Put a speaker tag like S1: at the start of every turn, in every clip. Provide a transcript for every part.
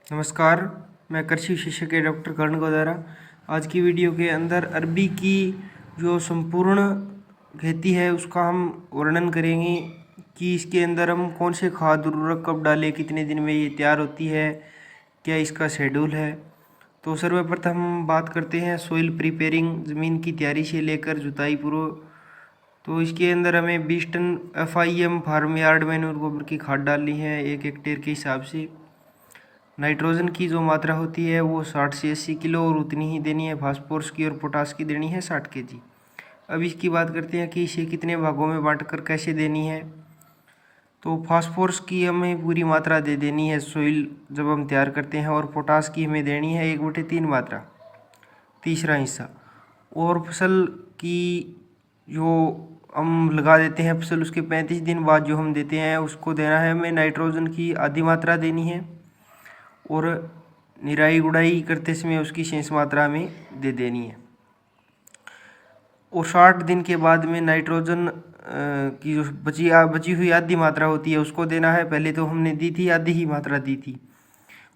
S1: नमस्कार, मैं कृषि विशेषज्ञ डॉक्टर कर्ण गोदारा। आज की वीडियो के अंदर अरबी की जो संपूर्ण खेती है उसका हम वर्णन करेंगे कि इसके अंदर हम कौन से खाद उर्वरक कब डालें, कितने दिन में ये तैयार होती है, क्या इसका शेड्यूल है। तो सर्वप्रथम हम बात करते हैं सोइल प्रिपेयरिंग, ज़मीन की तैयारी से लेकर जुताई पूर्व। तो इसके अंदर हमें 20 ton FIM farm yard manure गोबर की खाद डालनी है 1 हेक्टेयर के हिसाब से। नाइट्रोजन की जो मात्रा होती है वो 60 से 80 किलो और उतनी ही देनी है। फास्फोरस की और पोटास की देनी है 60 kg। अब इसकी बात करते हैं कि इसे कितने भागों में बांटकर कैसे देनी है। तो फास्फोरस की हमें पूरी मात्रा दे देनी है सोइल जब हम तैयार करते हैं, और पोटास की हमें देनी है 1/3 मात्रा, तीसरा हिस्सा। और फसल की जो हम लगा देते हैं फसल, उसके 35 दिन बाद जो हम देते हैं उसको देना है हमें नाइट्रोजन की आधी मात्रा देनी है, और निराई गुड़ाई करते समय उसकी शेष मात्रा में दे देनी है। और 60 दिन के बाद में नाइट्रोजन की जो बची हुई आधी मात्रा होती है उसको देना है। पहले तो हमने दी थी, आधी ही मात्रा दी थी,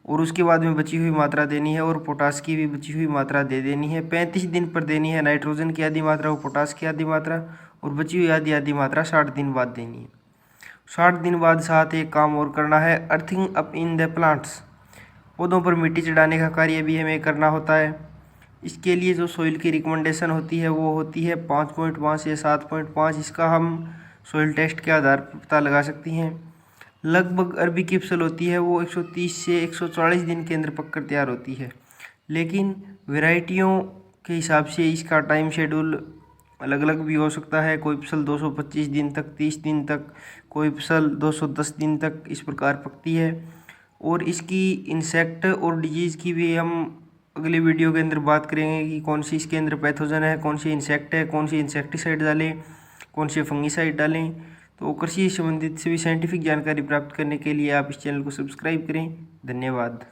S1: और उसके बाद में बची हुई मात्रा देनी है, और पोटास की भी बची हुई मात्रा दे देनी है। 35 दिन पर देनी है नाइट्रोजन की आधी मात्रा और पोटास की आधी मात्रा, और बची हुई आधी मात्रा 60 दिन बाद देनी है। 60 दिन बाद साथ एक काम और करना है, earthing up in the plants, पौधों पर मिट्टी चढ़ाने का कार्य भी हमें करना होता है। इसके लिए जो सोइल की रिकमेंडेशन होती है वो होती है 5.5 या 7.5। इसका हम सोइल टेस्ट के आधार पर पता लगा सकती हैं। लगभग अरबी की फसल होती है वो 130 से 140 दिन के अंदर पककर तैयार होती है, लेकिन वैरायटियों के हिसाब से इसका टाइम शेड्यूल अलग अलग भी हो सकता है। कोई फसल 225 दिन तक, 30 दिन तक, कोई फसल 210 दिन तक इस प्रकार पकती है। और इसकी इंसेक्ट और डिजीज़ की भी हम अगले वीडियो के अंदर बात करेंगे कि कौन सी इसके अंदर पैथोजन है, कौन सी इंसेक्ट है, कौन सी इंसेक्टिसाइड डालें, कौन से फंगिसाइड डालें। तो कृषि संबंधित सभी साइंटिफिक जानकारी प्राप्त करने के लिए आप इस चैनल को सब्सक्राइब करें। धन्यवाद।